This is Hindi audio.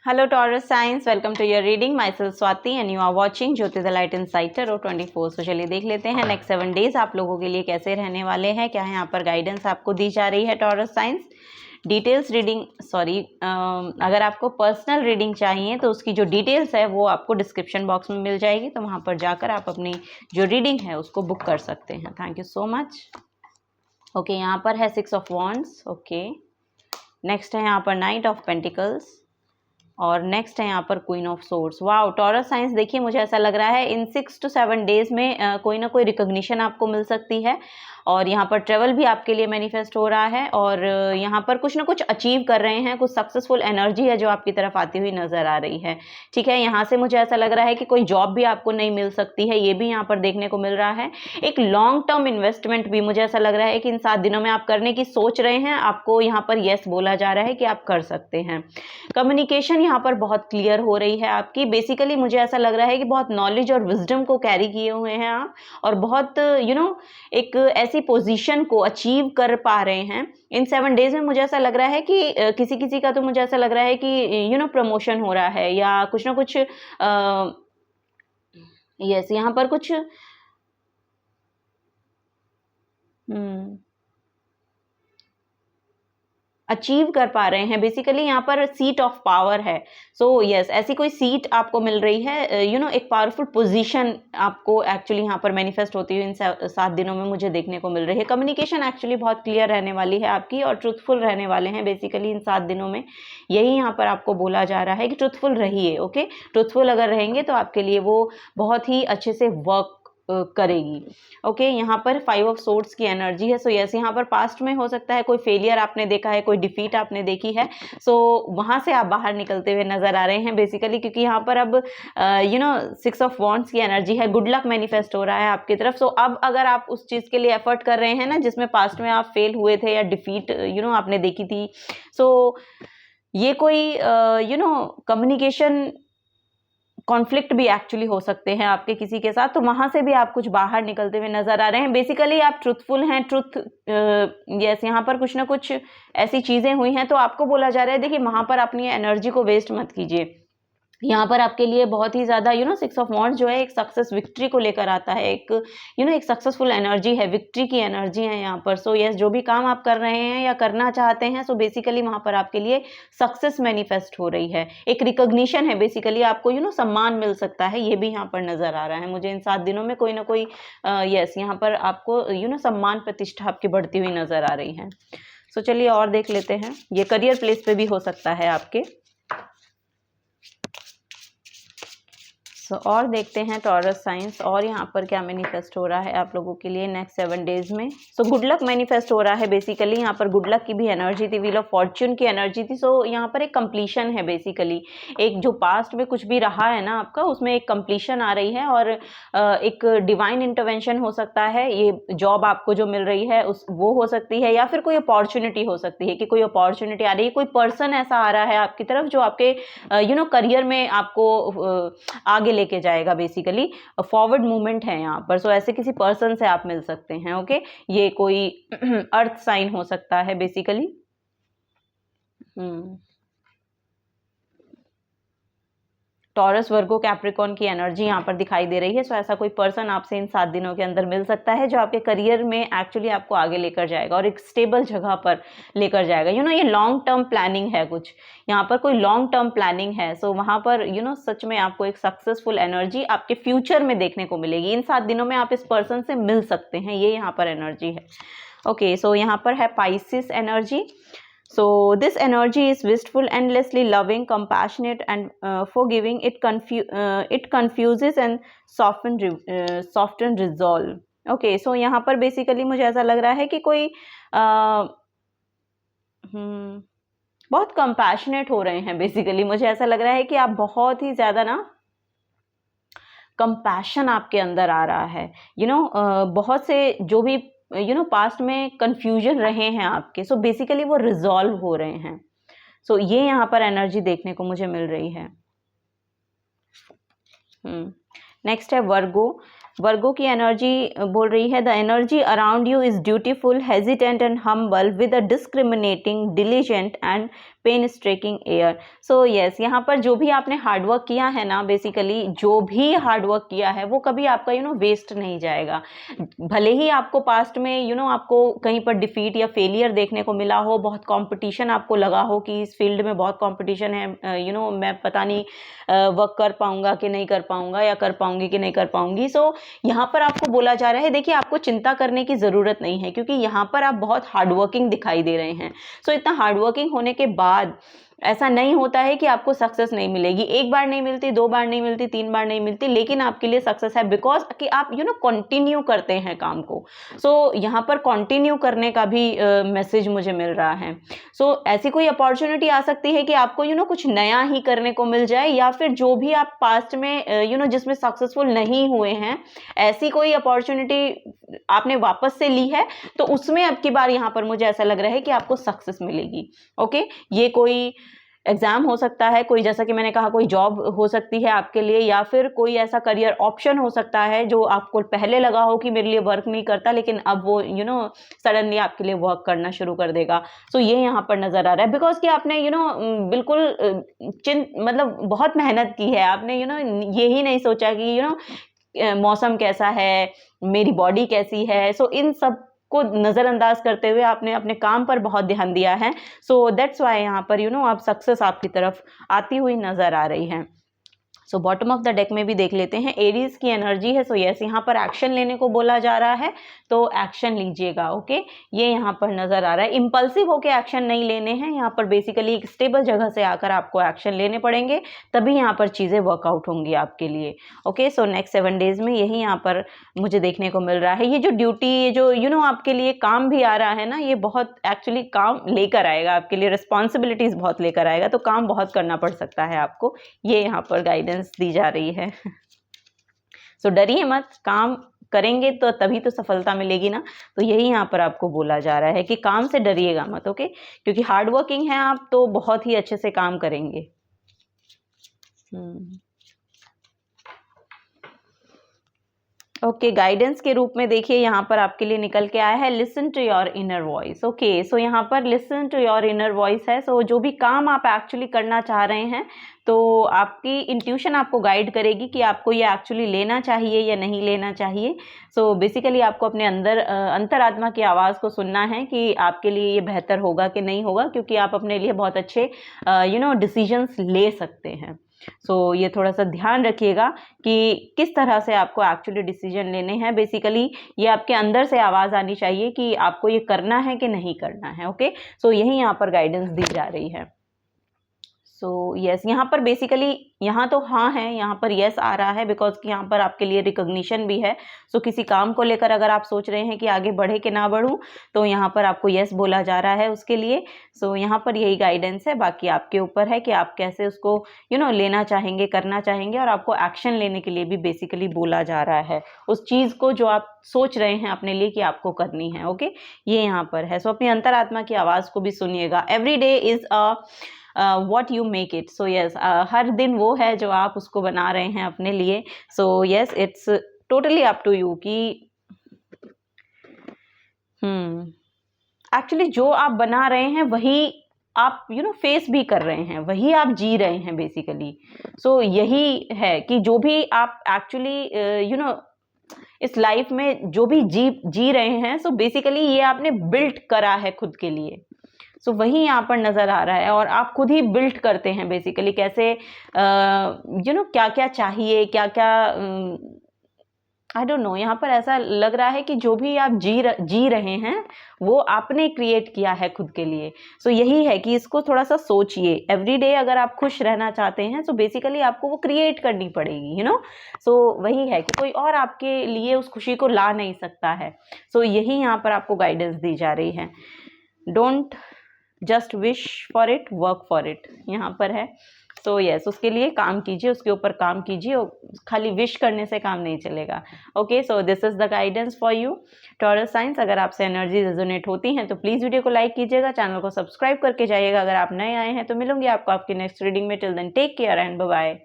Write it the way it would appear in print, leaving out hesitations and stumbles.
Hello Taurus signs, welcome to your reading. Myself Swati and you are watching Jyoti the Light Insight Tarot 24. तो चलिए देख लेते हैं नेक्स्ट 7 डेज आप लोगों के लिए कैसे रहने वाले हैं, क्या है यहाँ पर गाइडेंस आपको दी जा रही है टॉरस साइंस. डिटेल्स रीडिंग अगर आपको पर्सनल रीडिंग चाहिए तो उसकी जो डिटेल्स है वो आपको डिस्क्रिप्शन बॉक्स में मिल जाएगी, तो वहाँ पर जाकर आप अपनी जो रीडिंग है उसको बुक कर सकते हैं. Thank you so much. Okay, यहाँ पर है 6 ऑफ वॉन्ड्स. ओके, नेक्स्ट है यहाँ पर नाइट ऑफ पेंटिकल्स और नेक्स्ट है यहाँ पर queen of swords. Wow taurus science, देखिए मुझे ऐसा लग रहा है इन 6 to 7 डेज में कोई ना कोई रिकॉग्निशन आपको मिल सकती है और यहाँ पर ट्रेवल भी आपके लिए मैनिफेस्ट हो रहा है और यहाँ पर कुछ ना कुछ अचीव कर रहे हैं, कुछ सक्सेसफुल एनर्जी है जो आपकी तरफ आती हुई नजर आ रही है. ठीक है, यहाँ से मुझे ऐसा लग रहा है कि कोई जॉब भी आपको नहीं मिल सकती है, ये भी यहाँ पर देखने को मिल रहा है. एक लॉन्ग टर्म इन्वेस्टमेंट भी मुझे ऐसा लग रहा है कि इन 7 दिनों में आप करने की सोच रहे हैं, आपको यहाँ पर यस बोला जा रहा है कि आप कर सकते हैं. कम्युनिकेशन यहाँ पर बहुत क्लियर हो रही है आपकी. बेसिकली मुझे ऐसा लग रहा है कि बहुत नॉलेज और विजडम को कैरी किए हुए हैं आप और बहुत एक ऐसी पोजीशन को अचीव कर पा रहे हैं इन 7 डेज में. मुझे ऐसा लग रहा है कि किसी किसी का तो मुझे ऐसा लग रहा है कि प्रमोशन हो रहा है या कुछ ना कुछ यस यहाँ पर कुछ अचीव कर पा रहे हैं. बेसिकली यहाँ पर सीट ऑफ पावर है. सो यस, ऐसी कोई सीट आपको मिल रही है, एक पावरफुल पोजीशन आपको एक्चुअली यहाँ पर मैनिफेस्ट होती हुई इन 7 दिनों में मुझे देखने को मिल रही है. कम्युनिकेशन एक्चुअली बहुत क्लियर रहने वाली है आपकी और ट्रुथफुल रहने वाले हैं बेसिकली इन 7 दिनों में. यही यहाँ पर आपको बोला जा रहा है कि ट्रुथफुल रहिए. ओके, ट्रुथफुल अगर रहेंगे तो आपके लिए वो बहुत ही अच्छे से वर्क करेगी. ओके, यहाँ पर 5 ऑफ सोर्ड्स की एनर्जी है. सो यस, यहाँ पर पास्ट में हो सकता है कोई फेलियर आपने देखा है, कोई डिफीट आपने देखी है. सो वहाँ से आप बाहर निकलते हुए नजर आ रहे हैं बेसिकली, क्योंकि यहाँ पर अब 6 ऑफ वॉन्ड्स की एनर्जी है. गुड लक मैनिफेस्ट हो रहा है आपकी तरफ. सो अब अगर आप उस चीज़ के लिए एफर्ट कर रहे हैं ना जिसमें पास्ट में आप फेल हुए थे या डिफीट आपने देखी थी, सो ये कोई कम्युनिकेशन कॉन्फ्लिक्ट भी एक्चुअली हो सकते हैं आपके किसी के साथ, तो वहां से भी आप कुछ बाहर निकलते हुए नजर आ रहे हैं. बेसिकली आप ट्रुथफुल हैं. यस, यहाँ पर कुछ ना कुछ ऐसी चीजें हुई हैं तो आपको बोला जा रहा है देखिए वहां पर अपनी एनर्जी को वेस्ट मत कीजिए. यहाँ पर आपके लिए बहुत ही ज़्यादा 6 ऑफ वॉन्ड्स जो है एक सक्सेस विक्ट्री को लेकर आता है. एक सक्सेसफुल एनर्जी है, विक्ट्री की एनर्जी है यहाँ पर. सो यस, जो भी काम आप कर रहे हैं या करना चाहते हैं, सो बेसिकली वहाँ पर आपके लिए सक्सेस मैनिफेस्ट हो रही है. एक रिकॉग्निशन है बेसिकली, आपको सम्मान मिल सकता है, ये भी यहाँ पर नजर आ रहा है मुझे इन 7 दिनों में. कोई ना कोई यस यहाँ पर आपको सम्मान प्रतिष्ठा आपकी बढ़ती हुई नजर आ रही है. सो चलिए और देख लेते हैं. ये करियर प्लेस पे भी हो सकता है आपके. और देखते हैं टॉरस साइंस और यहाँ पर क्या मैनिफेस्ट हो रहा है आप लोगों के लिए नेक्स्ट 7 डेज में. सो गुड लक मैनिफेस्ट हो रहा है बेसिकली. यहाँ पर गुड लक की भी एनर्जी थी, व्हील ऑफ फॉर्च्यून की एनर्जी थी. सो यहाँ पर एक कंप्लीशन है बेसिकली. एक जो पास्ट में कुछ भी रहा है ना आपका, उसमें एक कंप्लीशन आ रही है और एक डिवाइन इंटरवेंशन हो सकता है. ये जॉब आपको जो मिल रही है वो हो सकती है या फिर कोई अपॉर्चुनिटी हो सकती है कि कोई अपॉर्चुनिटी आ रही है, कोई पर्सन ऐसा आ रहा है आपकी तरफ जो आपके करियर में आपको आगे लेके जाएगा. बेसिकली फॉरवर्ड मूवमेंट है यहाँ पर. सो ऐसे किसी पर्सन से आप मिल सकते हैं. ओके, ये कोई अर्थ साइन हो सकता है बेसिकली. टॉरस, वर्गो, कैप्रिकॉर्न की एनर्जी यहाँ पर दिखाई दे रही है. सो ऐसा कोई पर्सन आपसे इन 7 दिनों के अंदर मिल सकता है जो आपके करियर में एक्चुअली आपको आगे लेकर जाएगा और एक स्टेबल जगह पर लेकर जाएगा. ये लॉन्ग टर्म प्लानिंग है कुछ, यहाँ पर कोई लॉन्ग टर्म प्लानिंग है. सो वहाँ पर सच में आपको एक सक्सेसफुल एनर्जी आपके फ्यूचर में देखने को मिलेगी. इन 7 दिनों में आप इस पर्सन से मिल सकते हैं, ये यहाँ पर एनर्जी है. ओके, सो यहाँ पर है Pisces energy. So this energy is wistful, endlessly loving, compassionate, and forgiving. It confuses and soften resolve. Okay, so यहाँ पर basically मुझे ऐसा लग रहा है कि कोई बहुत compassionate हो रहे हैं. basically मुझे ऐसा लग रहा है कि आप बहुत ही ज़्यादा ना compassion आपके अंदर आ रहा है. बहुत से जो भी पास्ट में कंफ्यूजन रहे हैं आपके, सो बेसिकली वो रिजॉल्व हो रहे हैं. सो ये यहाँ पर एनर्जी देखने को मुझे मिल रही है. नेक्स्ट है वर्गो. वर्गो की एनर्जी बोल रही है the energy around you is dutiful, hesitant and humble with a discriminating, diligent and painstaking air. So yes, यहाँ पर जो भी आपने हार्डवर्क किया है ना, बेसिकली जो भी हार्डवर्क किया है वो कभी आपका वेस्ट नहीं जाएगा। भले ही आपको पास्ट में आपको कहीं पर डिफीट या फेलियर देखने को मिला हो, बहुत कंपटीशन आपको लगा हो कि इस फील्ड में बहुत कंपटीशन है, मैं पता नहीं वर्क कर पाऊंगा कि नहीं कर पाऊंगा, या कर पाऊंगी कि नहीं कर पाऊंगी। सो यहाँ पर आपको बोला जा रहा है, देखिए आपको चिंता करने की ज़रूरत नहीं है, क्योंकि यहाँ पर आप बहुत हार्डवर्किंग दिखाई दे रहे हैं। सो इतना हार्डवर्किंग होने के बाद ऐसा नहीं होता है कि आपको सक्सेस नहीं मिलेगी। एक बार नहीं मिलती, 2 बार नहीं मिलती, 3 बार नहीं मिलती, लेकिन आपके लिए सक्सेस है बिकॉज कि आप कंटिन्यू करते हैं काम को। सो यहाँ पर कंटिन्यू करने का भी मैसेज मुझे मिल रहा है। सो ऐसी कोई अपॉर्चुनिटी आ सकती है कि आपको कुछ नया ही करने को मिल जाए, या फिर जो भी आप पास्ट में जिसमें सक्सेसफुल नहीं हुए हैं, ऐसी कोई अपॉर्चुनिटी आपने वापस से ली है, तो उसमें अब की बार यहाँ पर मुझे ऐसा लग रहा है कि आपको सक्सेस मिलेगी। ओके, ये कोई एग्जाम हो सकता है, कोई जैसा कि मैंने कहा कोई जॉब हो सकती है आपके लिए, या फिर कोई ऐसा करियर ऑप्शन हो सकता है जो आपको पहले लगा हो कि मेरे लिए वर्क नहीं करता, लेकिन अब वो सडनली आपके लिए वर्क करना शुरू कर देगा। सो ये यहाँ पर नजर आ रहा है बिकॉज कि आपने बिल्कुल मतलब बहुत मेहनत की है। आपने ये ही नहीं सोचा कि मौसम कैसा है, मेरी बॉडी कैसी है। सो इन सब को नज़रअंदाज करते हुए आपने अपने काम पर बहुत ध्यान दिया है। सो दैट्स वाई यहाँ पर आप सक्सेस आपकी तरफ आती हुई नजर आ रही है। So bottom of the deck में भी देख लेते हैं, एरीज की एनर्जी है। सो यस, यहाँ पर एक्शन लेने को बोला जा रहा है, तो एक्शन लीजिएगा। ओके, ये यहाँ पर नजर आ रहा है। इंपल्सिव होके एक्शन नहीं लेने हैं, यहाँ पर बेसिकली एक स्टेबल जगह से आकर आपको एक्शन लेने पड़ेंगे, तभी यहाँ पर चीज़ें वर्कआउट होंगी आपके लिए। ओके, सो नेक्स्ट 7 डेज में यही यहाँ पर मुझे देखने को मिल रहा है। ये जो ड्यूटी, ये जो आपके लिए काम भी आ रहा है ना, ये बहुत एक्चुअली काम लेकर आएगा आपके लिए, रिस्पॉन्सिबिलिटीज बहुत लेकर आएगा, तो काम बहुत करना पड़ सकता है आपको, ये यहाँ पर गाइडेंस दी जा रही है। सो डरिए मत, काम करेंगे तो तभी तो सफलता मिलेगी ना। तो यही यहाँ पर आपको बोला जा रहा है कि काम से डरिएगा मत। ओके, क्योंकि हार्ड वर्किंग है आप, तो बहुत ही अच्छे से काम करेंगे। ओके, गाइडेंस के रूप में देखिए यहाँ पर आपके लिए निकल के आया है, listen to your inner voice. Okay, so यहाँ पर listen to your inner voice है। सो जो भी काम आप एक्चुअली करना चाह रहे हैं, तो आपकी इंट्यूशन आपको गाइड करेगी कि आपको ये एक्चुअली लेना चाहिए या नहीं लेना चाहिए। सो बेसिकली आपको अपने अंदर अंतरात्मा की आवाज़ को सुनना है कि आपके लिए ये बेहतर होगा कि नहीं होगा, क्योंकि आप अपने लिए बहुत अच्छे डिसीजंस ले सकते हैं। सो ये थोड़ा सा ध्यान रखिएगा कि किस तरह से आपको एक्चुअली डिसीजन लेने हैं। बेसिकली ये आपके अंदर से आवाज़ आनी चाहिए कि आपको ये करना है कि नहीं करना है। ओके, सो यही यहाँ पर गाइडेंस दी जा रही है। सो यस, यहाँ पर बेसिकली यहाँ तो हाँ है, यहाँ पर यस आ रहा है बिकॉज कि यहाँ पर आपके लिए रिकॉग्निशन भी है। सो किसी काम को लेकर अगर आप सोच रहे हैं कि आगे बढ़े कि ना बढ़ूँ, तो यहाँ पर आपको यस बोला जा रहा है उसके लिए। सो यहाँ पर यही गाइडेंस है, बाकी आपके ऊपर है कि आप कैसे उसको लेना चाहेंगे, करना चाहेंगे, और आपको एक्शन लेने के लिए भी बेसिकली बोला जा रहा है उस चीज़ को जो आप सोच रहे हैं अपने लिए कि आपको करनी है। ओके, ये यहाँ पर है। सो अपनी अंतरात्मा की आवाज़ को भी सुनिएगा। Every day is what you make it। so yes, हर दिन वो है जो आप उसको बना रहे हैं अपने लिए। so yes, it's totally up to you कि एक्चुअली जो आप बना रहे हैं वही आप फेस भी कर रहे हैं, वही आप जी रहे हैं बेसिकली। सो यही है कि जो भी आप एक्चुअली इस लाइफ में जो भी जी रहे हैं, सो बेसिकली ये आपने बिल्ट करा है खुद के लिए। सो वही यहाँ पर नज़र आ रहा है, और आप खुद ही बिल्ड करते हैं बेसिकली कैसे क्या क्या चाहिए, क्या क्या आई डोंट नो। यहाँ पर ऐसा लग रहा है कि जो भी आप जी रहे हैं वो आपने क्रिएट किया है खुद के लिए। सो यही है कि इसको थोड़ा सा सोचिए। एवरी डे अगर आप खुश रहना चाहते हैं, सो बेसिकली आपको वो क्रिएट करनी पड़ेगी, सो वही है कि कोई और आपके लिए उस खुशी को ला नहीं सकता है। सो यही यहाँ पर आपको गाइडेंस दी जा रही है। Don't just wish for it, work for it यहाँ पर है। सो यस, उसके लिए काम कीजिए, उसके ऊपर काम कीजिए, खाली विश करने से काम नहीं चलेगा। Okay, so this is the guidance for you taurus science. अगर आपसे एनर्जी रेजोनेट होती हैं तो प्लीज़ वीडियो को लाइक कीजिएगा, चैनल को सब्सक्राइब करके जाइएगा अगर आप नए आए हैं। तो मिलूंगी आपको आपकी नेक्स्ट रीडिंग में। Till then take care and bye bye.